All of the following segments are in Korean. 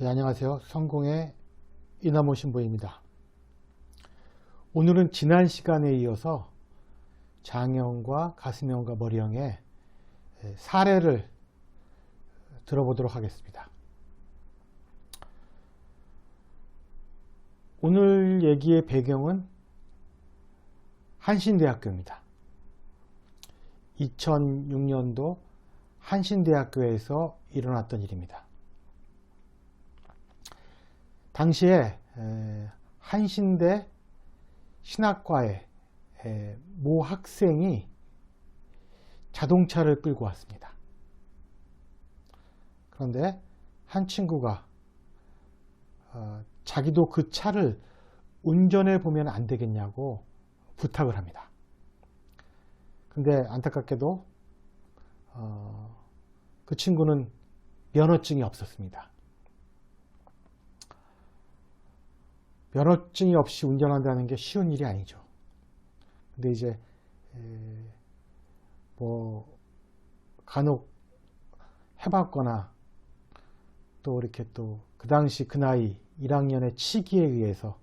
안녕하세요. 성공의 이나모 신부입니다. 오늘은 지난 시간에 이어서 장형과 가슴형과 머리형의 사례를 들어보도록 하겠습니다. 오늘 얘기의 배경은 한신대학교입니다. 2006년도 한신대학교에서 일어났던 일입니다. 당시에 한신대 신학과의 모 학생이 자동차를 끌고 왔습니다. 그런데 한 친구가 자기도 그 차를 운전해 보면 안 되겠냐고 부탁을 합니다. 근데 안타깝게도 그 친구는 면허증이 없었습니다. 면허증이 없이 운전한다는 게 쉬운 일이 아니죠. 근데 이제 간혹 해봤거나 또 이렇게 또 그 당시 그 나이 1학년의 치기에 의해서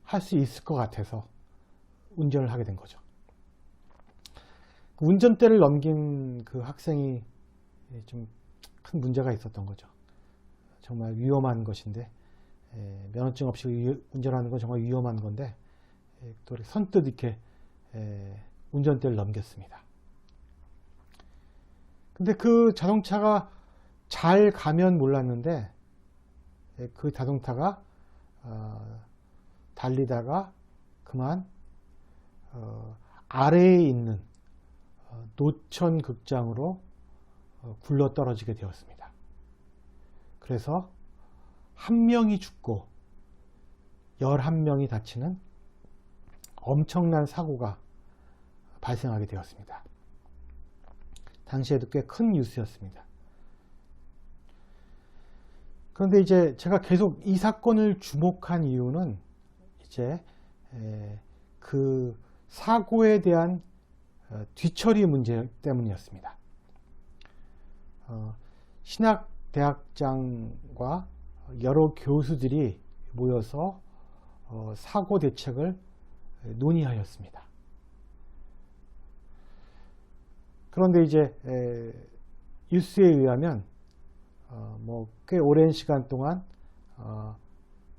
할 수 있을 것 같아서 운전을 하게 된 거죠. 운전대를 넘긴 그 학생이 좀 큰 문제가 있었던 거죠. 정말 위험한 것인데 면허증 없이 운전하는 건 정말 위험한 건데 또 선뜻 이렇게 운전대를 넘겼습니다. 근데 그 자동차가 잘 가면 몰랐는데 그 자동차가 달리다가 그만 아래에 있는 노천 극장으로 굴러 떨어지게 되었습니다. 그래서 한 명이 죽고 11명이 다치는 엄청난 사고가 발생하게 되었습니다. 당시에도 꽤 큰 뉴스였습니다. 그런데 이제 제가 계속 이 사건을 주목한 이유는 이제 그 사고에 대한 뒤처리 문제 때문이었습니다. 신학대학장과 여러 교수들이 모여서 사고 대책을 논의하였습니다. 그런데 이제 뉴스에 의하면 꽤 오랜 시간 동안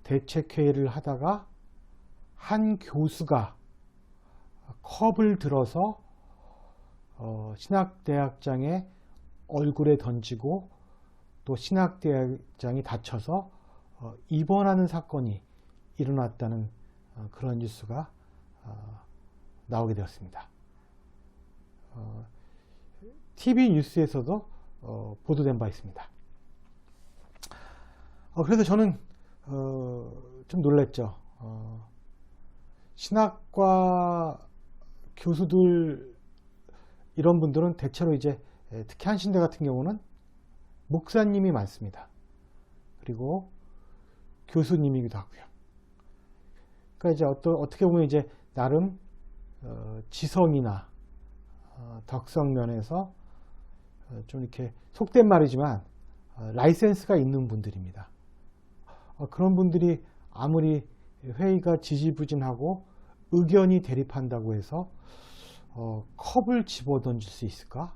대책회의를 하다가 한 교수가 컵을 들어서 신학대학장의 얼굴에 던지고 또 신학대학장이 다쳐서 입원하는 사건이 일어났다는 그런 뉴스가 나오게 되었습니다. TV 뉴스에서도 보도된 바 있습니다. 그래서 저는 좀 놀랐죠. 신학과 교수들 이런 분들은 대체로 이제 특히 한신대 같은 경우는 목사님이 많습니다. 그리고 교수님이기도 하고요. 그러니까 이제 어떻게 보면 이제 나름 지성이나 덕성 면에서 좀 이렇게 속된 말이지만 라이센스가 있는 분들입니다. 그런 분들이 아무리 회의가 지지부진하고 의견이 대립한다고 해서 컵을 집어던질 수 있을까?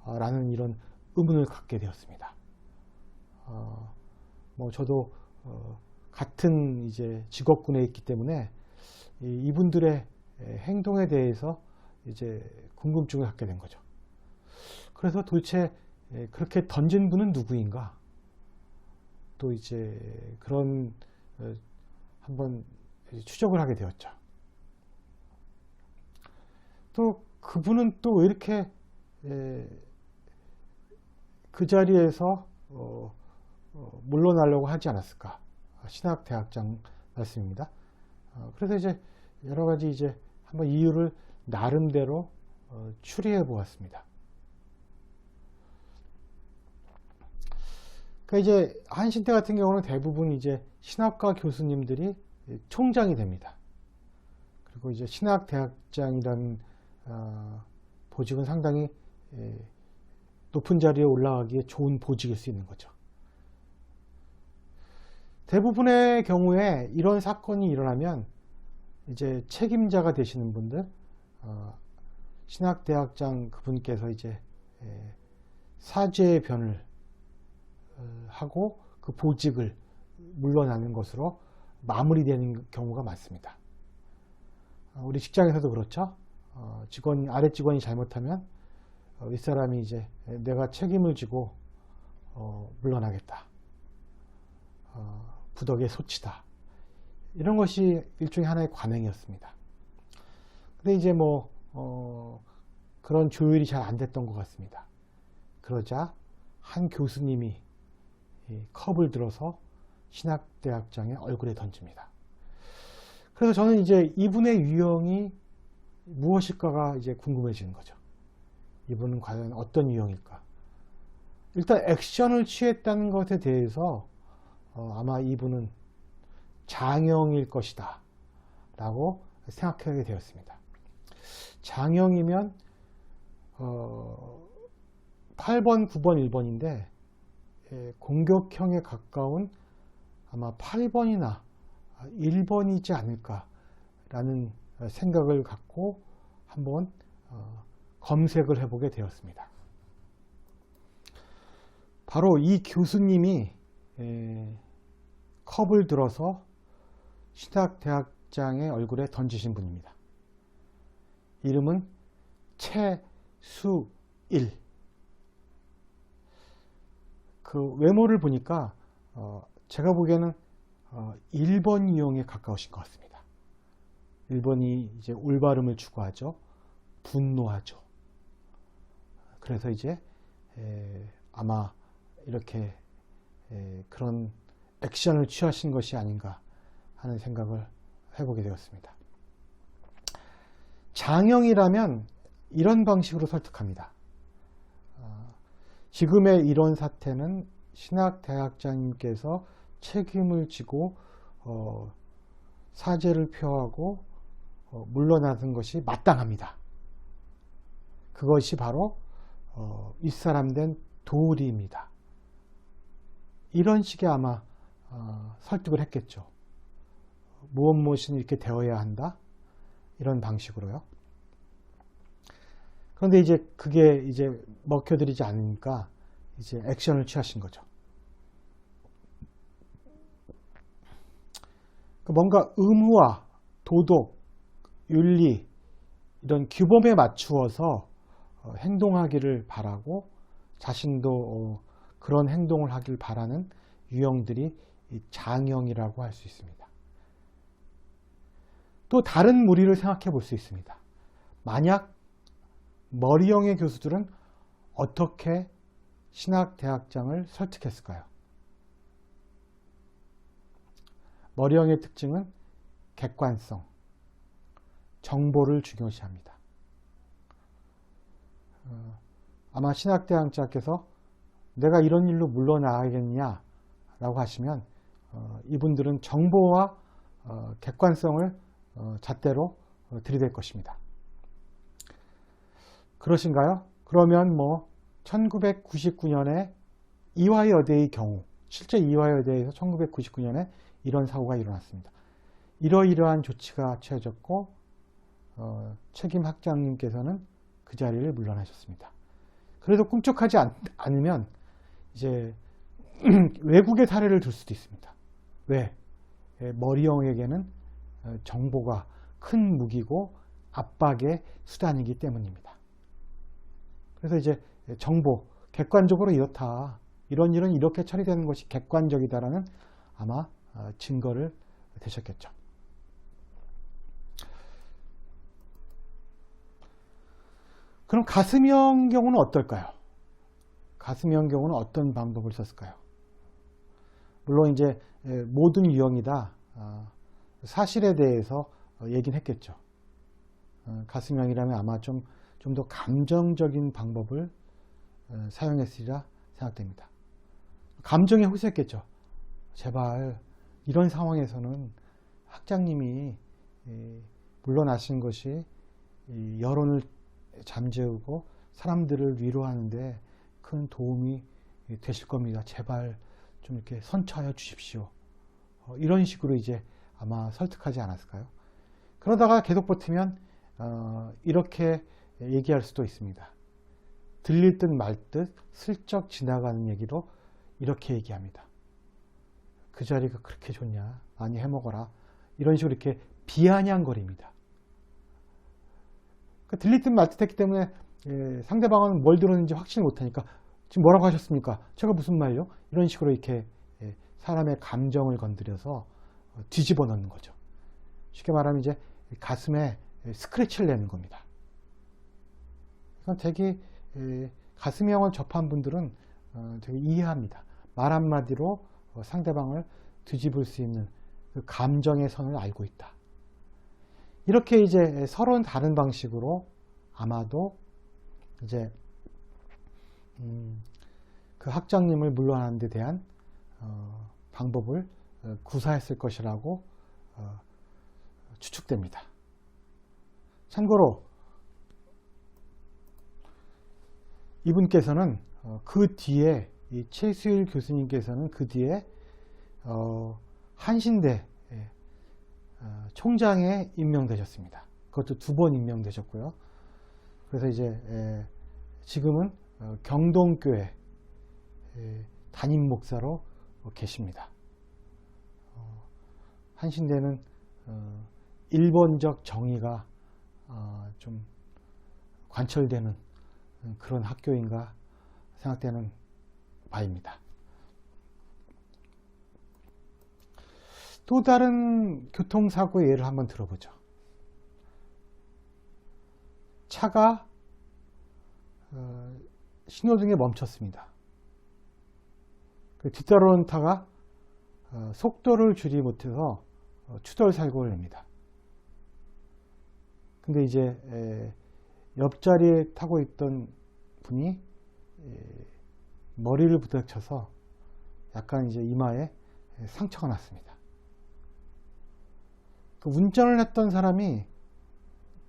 라는 이런 의문을 갖게 되었습니다. 저도 같은 이제 직업군에 있기 때문에 이분들의 행동에 대해서 이제 궁금증을 갖게 된 거죠. 그래서 도대체 그렇게 던진 분은 누구인가? 또 이제 그런 한번 추적을 하게 되었죠. 또 그분은 또 왜 이렇게 그 자리에서 물러나려고 하지 않았을까? 신학대학장 말씀입니다. 그래서 이제 여러 가지 이제 한번 이유를 나름대로 추리해 보았습니다. 그러니까 이제 한신대 같은 경우는 대부분 이제 신학과 교수님들이 총장이 됩니다. 그리고 이제 신학대학장이라는 보직은 상당히 높은 자리에 올라가기에 좋은 보직일 수 있는 거죠. 대부분의 경우에 이런 사건이 일어나면 이제 책임자가 되시는 분들, 신학대학장 그분께서 이제 사죄의 변을 하고 그 보직을 물러나는 것으로 마무리되는 경우가 많습니다. 우리 직장에서도 그렇죠. 아래 직원이 잘못하면 윗사람이 이제 내가 책임을 지고 물러나겠다. 부덕의 소치다. 이런 것이 일종의 하나의 관행이었습니다. 근데 이제 그런 조율이 잘 안 됐던 것 같습니다. 그러자 한 교수님이 컵을 들어서 신학대학장의 얼굴에 던집니다. 그래서 저는 이제 이분의 유형이 무엇일까가 이제 궁금해지는 거죠. 이분은 과연 어떤 유형일까? 일단 액션을 취했다는 것에 대해서 아마 이분은 장형일 것이다 라고 생각하게 되었습니다. 장형이면 8번, 9번, 1번인데 공격형에 가까운 아마 8번이나 1번이지 않을까라는 생각을 갖고 한번 검색을 해보게 되었습니다. 바로 이 교수님이 컵을 들어서 신학대학장의 얼굴에 던지신 분입니다. 이름은 최수일. 그 외모를 보니까 제가 보기에는 1번 유형에 가까우신 것 같습니다. 1번이 이제 올바름을 추구하죠. 분노하죠. 그래서 이제 아마 이렇게 그런 액션을 취하신 것이 아닌가 하는 생각을 해보게 되었습니다. 장형이라면 이런 방식으로 설득합니다. 지금의 이런 사태는 신학대학장님께서 책임을 지고 사죄를 표하고 물러나는 것이 마땅합니다. 그것이 바로 윗사람 된 도리입니다. 이런 식의 아마 설득을 했겠죠. 무엇은 이렇게 되어야 한다. 이런 방식으로요. 그런데 이제 그게 이제 먹혀들이지 않으니까 이제 액션을 취하신 거죠. 뭔가 의무와 도덕, 윤리 이런 규범에 맞추어서 행동하기를 바라고 자신도 그런 행동을 하길 바라는 유형들이 장형이라고 할 수 있습니다. 또 다른 무리를 생각해 볼 수 있습니다. 만약 머리형의 교수들은 어떻게 신학대학장을 설득했을까요? 머리형의 특징은 객관성, 정보를 중요시합니다. 아마 신학대학장께서 내가 이런 일로 물러나가겠냐 라고 하시면 이분들은 정보와 객관성을 잣대로 들이댈 것입니다. 그러신가요? 그러면 1999년에 이화여대의 경우, 실제 이화여대에서 1999년에 이런 사고가 일어났습니다. 이러이러한 조치가 취해졌고 책임 학장님께서는 그 자리를 물러나셨습니다. 그래도 꿈쩍하지 않으면 이제 외국의 사례를 들 수도 있습니다. 왜? 머리형에게는 정보가 큰 무기고 압박의 수단이기 때문입니다. 그래서 이제 정보, 객관적으로 이렇다. 이런 일은 이렇게 처리되는 것이 객관적이다라는 아마 증거를 대셨겠죠. 그럼 가슴형 경우는 어떨까요? 가슴형 경우는 어떤 방법을 썼을까요? 물론 이제 모든 유형이다 사실에 대해서 얘기는 했겠죠. 가슴형이라면 아마 좀 더 감정적인 방법을 사용했으리라 생각됩니다. 감정에 호소했겠죠. 제발 이런 상황에서는 학장님이 물러나신 것이 여론을 잠재우고 사람들을 위로하는 데 큰 도움이 되실 겁니다. 제발 좀 이렇게 선처하여 주십시오. 이런 식으로 이제 아마 설득하지 않았을까요? 그러다가 계속 버티면 이렇게 얘기할 수도 있습니다. 들릴 듯 말 듯 슬쩍 지나가는 얘기로 이렇게 얘기합니다. 그 자리가 그렇게 좋냐? 많이 해먹어라. 이런 식으로 이렇게 비아냥거립니다. 들릴 듯 말 듯 했기 때문에 상대방은 뭘 들었는지 확신을 못하니까 지금 뭐라고 하셨습니까? 제가 무슨 말요? 이런 식으로 이렇게 사람의 감정을 건드려서 뒤집어 넣는 거죠. 쉽게 말하면 이제 가슴에 스크래치를 내는 겁니다. 이건 되게 가슴형을 접한 분들은 되게 이해합니다. 말 한마디로 상대방을 뒤집을 수 있는 그 감정의 선을 알고 있다. 이렇게 이제 서로는 다른 방식으로 아마도 이제 그 학장님을 물러나는 데 대한 방법을 구사했을 것이라고 추측됩니다. 참고로 이분께서는 그 뒤에 이 최수일 교수님께서는 그 뒤에 한신대 총장에 임명되셨습니다. 그것도 2번 임명되셨고요. 그래서 이제 지금은 경동교회 담임 목사로 계십니다. 한신대는 일본적 정의가 좀 관철되는 그런 학교인가 생각되는 바입니다. 또 다른 교통사고의 예를 한번 들어보죠. 차가 신호등에 멈췄습니다. 뒤따르는 차가 속도를 줄이지 못해서 추돌사고를 냅니다. 근데 이제 옆자리에 타고 있던 분이 머리를 부딪혀서 약간 이제 이마에 상처가 났습니다. 그 운전을 했던 사람이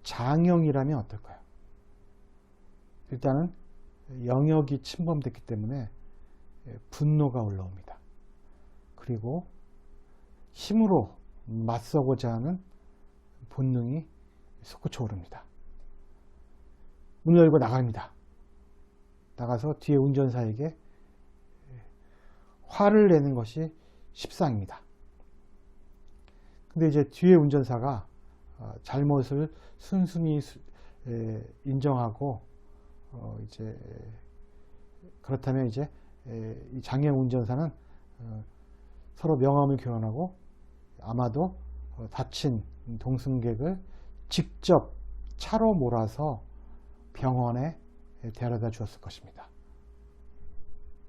장형이라면 어떨까요? 일단은 영역이 침범됐기 때문에 분노가 올라옵니다. 그리고 힘으로 맞서고자 하는 본능이 솟구쳐 오릅니다. 문을 열고 나갑니다. 나가서 뒤에 운전사에게 화를 내는 것이 십상입니다. 근데 이제 뒤에 운전사가 잘못을 순순히 인정하고 이제 그렇다면 이제 이 장애 운전사는 서로 명함을 교환하고 아마도 다친 동승객을 직접 차로 몰아서 병원에 데려다 주었을 것입니다.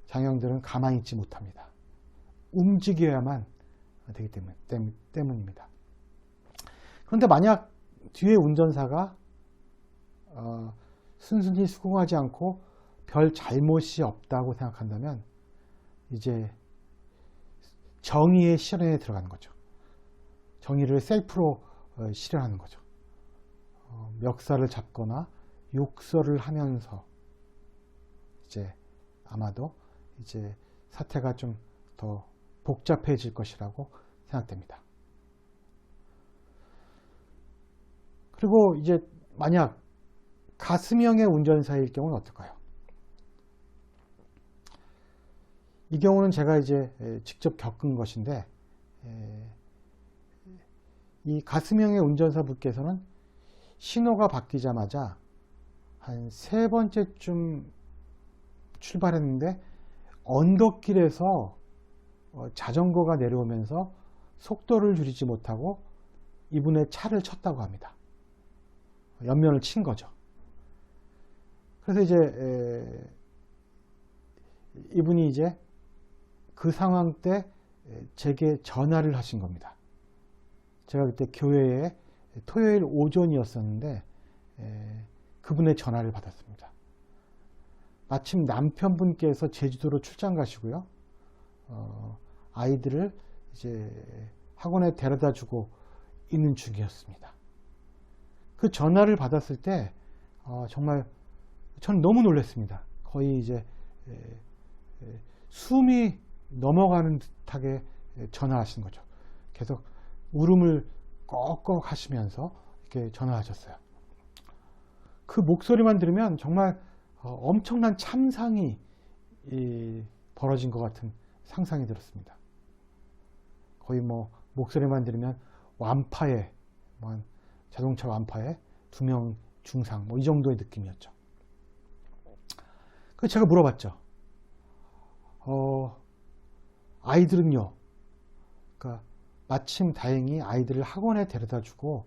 장애인들은 가만히 있지 못합니다. 움직여야만 되기 때문입니다. 그런데 만약 뒤에 운전사가 순순히 수긍하지 않고 별 잘못이 없다고 생각한다면 이제 정의의 실현에 들어가는 거죠. 정의를 셀프로 실현하는 거죠. 멱살을 잡거나 욕설을 하면서 이제 아마도 이제 사태가 좀 더 복잡해질 것이라고 생각됩니다. 그리고 이제 만약 가슴형의 운전사일 경우는 어떨까요? 이 경우는 제가 이제 직접 겪은 것인데 이 가슴형의 운전사분께서는 신호가 바뀌자마자 한 3번째쯤 출발했는데 언덕길에서 자전거가 내려오면서 속도를 줄이지 못하고 이분의 차를 쳤다고 합니다. 옆면을 친 거죠. 그래서 이제 이분이 이제 그 상황 때 제게 전화를 하신 겁니다. 제가 그때 교회에 토요일 오전이었었는데 그분의 전화를 받았습니다. 마침 남편분께서 제주도로 출장 가시고요. 아이들을 이제 학원에 데려다 주고 있는 중이었습니다. 그 전화를 받았을 때 정말 저는 너무 놀랐습니다. 거의 이제 숨이 넘어가는 듯하게 전화하신 거죠. 계속 울음을 꺽꺽 하시면서 이렇게 전화하셨어요. 그 목소리만 들으면 정말 엄청난 참상이 벌어진 것 같은 상상이 들었습니다. 거의 뭐 목소리만 들으면 완파에, 자동차 완파에 2명 중상, 뭐 이 정도의 느낌이었죠. 그래서 제가 물어봤죠. 아이들은요? 그러니까 마침 다행히 아이들을 학원에 데려다 주고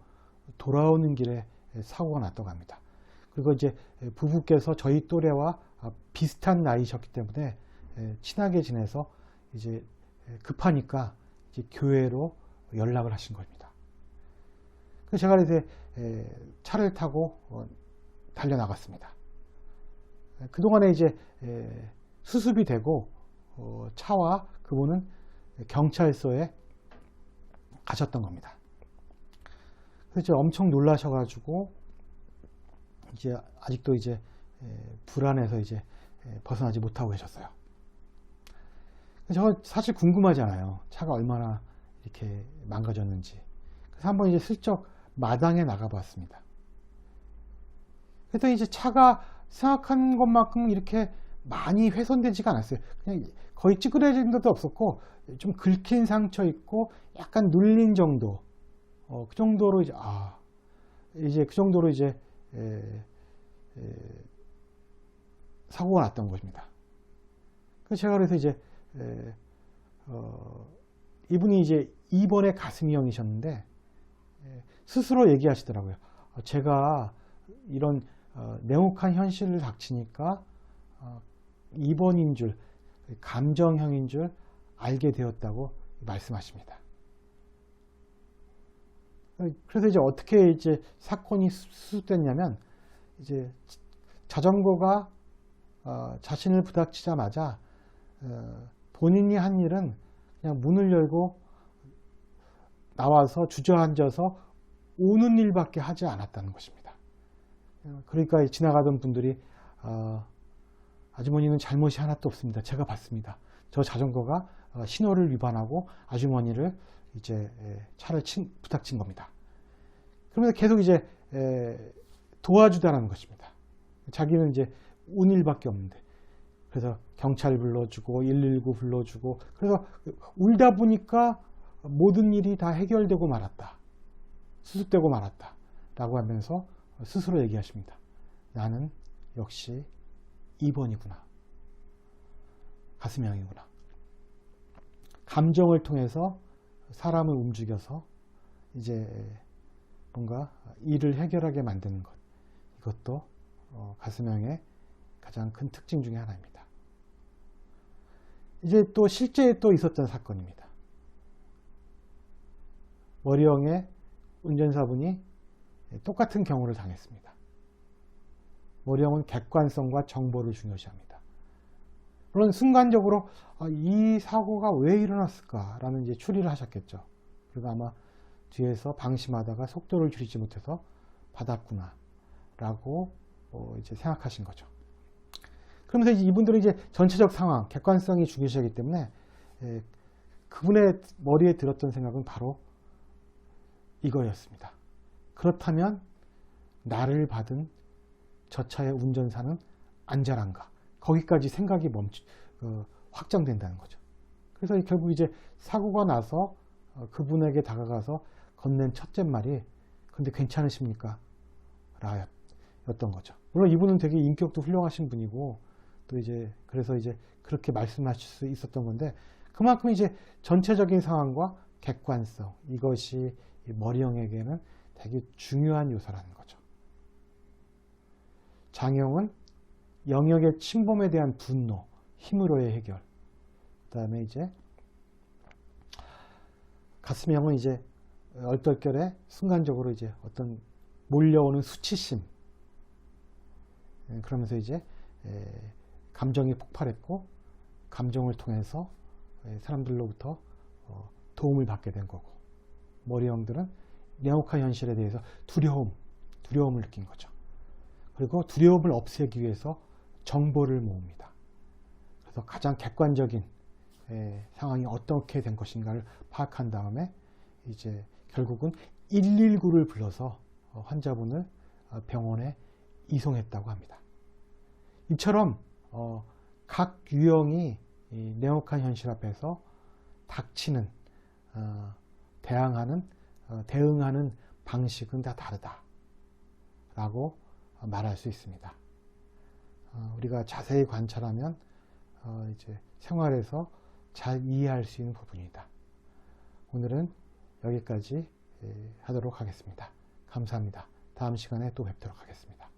돌아오는 길에 사고가 났다고 합니다. 그리고 이제 부부께서 저희 또래와 비슷한 나이셨기 때문에 친하게 지내서 이제 급하니까 이제 교회로 연락을 하신 겁니다. 그래서 제가 이제 차를 타고 달려나갔습니다. 그동안에 이제 수습이 되고 차와 그분은 경찰서에 가셨던 겁니다. 그래서 엄청 놀라셔가지고 이제 아직도 이제 불안해서 이제 벗어나지 못하고 계셨어요. 저 사실 궁금하잖아요. 차가 얼마나 이렇게 망가졌는지. 그래서 한번 이제 슬쩍 마당에 나가봤습니다. 그랬더니 이제 차가 생각한 것만큼 이렇게 많이 훼손되지가 않았어요. 그냥 거의 찌그러진 것도 없었고 좀 긁힌 상처 있고 약간 눌린 정도. 그 정도로 이제 그 정도로 이제 사고가 났던 것입니다. 그래서 제가 그래서 이제 이분이 이제 2번의 가슴이형이셨는데 스스로 얘기하시더라고요. 제가 이런 냉혹한 현실을 닥치니까 2번인 줄, 감정형인 줄 알게 되었다고 말씀하십니다. 그래서 이제 어떻게 이제 사건이 수습됐냐면 이제 자전거가 자신을 부닥치자마자 본인이 한 일은 그냥 문을 열고 나와서 주저앉아서 우는 일밖에 하지 않았다는 것입니다. 그러니까 지나가던 분들이 아주머니는 잘못이 하나도 없습니다. 제가 봤습니다. 저 자전거가 신호를 위반하고 아주머니를 이제 차를 부닥친 겁니다. 그러면서 계속 이제 도와주다라는 것입니다. 자기는 이제 운 일밖에 없는데. 그래서 경찰 불러주고 119 불러주고 그래서 울다 보니까 모든 일이 다 해결되고 말았다. 수습되고 말았다. 라고 하면서 스스로 얘기하십니다. 나는 역시 2번이구나. 가슴형이구나. 감정을 통해서 사람을 움직여서 이제 뭔가 일을 해결하게 만드는 것. 이것도 가슴형의 가장 큰 특징 중에 하나입니다. 이제 또 실제 또 있었던 사건입니다. 머리형의 운전사분이 똑같은 경우를 당했습니다. 머리형은 객관성과 정보를 중요시합니다. 물론 순간적으로 이 사고가 왜 일어났을까라는 이제 추리를 하셨겠죠. 그리고 아마 뒤에서 방심하다가 속도를 줄이지 못해서 받았구나 라고 이제 생각하신 거죠. 그러면서 이제 이분들은 이제 전체적 상황, 객관성이 중요시하기 때문에 그분의 머리에 들었던 생각은 바로 이거였습니다. 그렇다면 나를 받은 저 차의 운전사는 안전한가? 거기까지 생각이 확장된다는 거죠. 그래서 결국 이제 사고가 나서 그분에게 다가가서 건넨 첫째 말이 근데 괜찮으십니까? 라였던 거죠. 물론 이분은 되게 인격도 훌륭하신 분이고 또 이제 그래서 이제 그렇게 말씀하실 수 있었던 건데 그만큼 이제 전체적인 상황과 객관성 이것이 머리형에게는 되게 중요한 요소라는 거죠. 장형은 영역의 침범에 대한 분노, 힘으로의 해결. 그 다음에 이제 가슴형은 이제 얼떨결에 순간적으로 이제 어떤 몰려오는 수치심. 그러면서 이제 감정이 폭발했고 감정을 통해서 사람들로부터 도움을 받게 된 거고 머리형들은 냉혹한 현실에 대해서 두려움을 느낀 거죠. 그리고 두려움을 없애기 위해서 정보를 모읍니다. 그래서 가장 객관적인 상황이 어떻게 된 것인가를 파악한 다음에 이제 결국은 119를 불러서 환자분을 병원에 이송했다고 합니다. 이처럼 각 유형이 이 네모칸 현실 앞에서 닥치는 대응하는 방식은 다 다르다라고 말할 수 있습니다. 우리가 자세히 관찰하면 이제 생활에서 잘 이해할 수 있는 부분이다. 오늘은 여기까지 하도록 하겠습니다. 감사합니다. 다음 시간에 또 뵙도록 하겠습니다.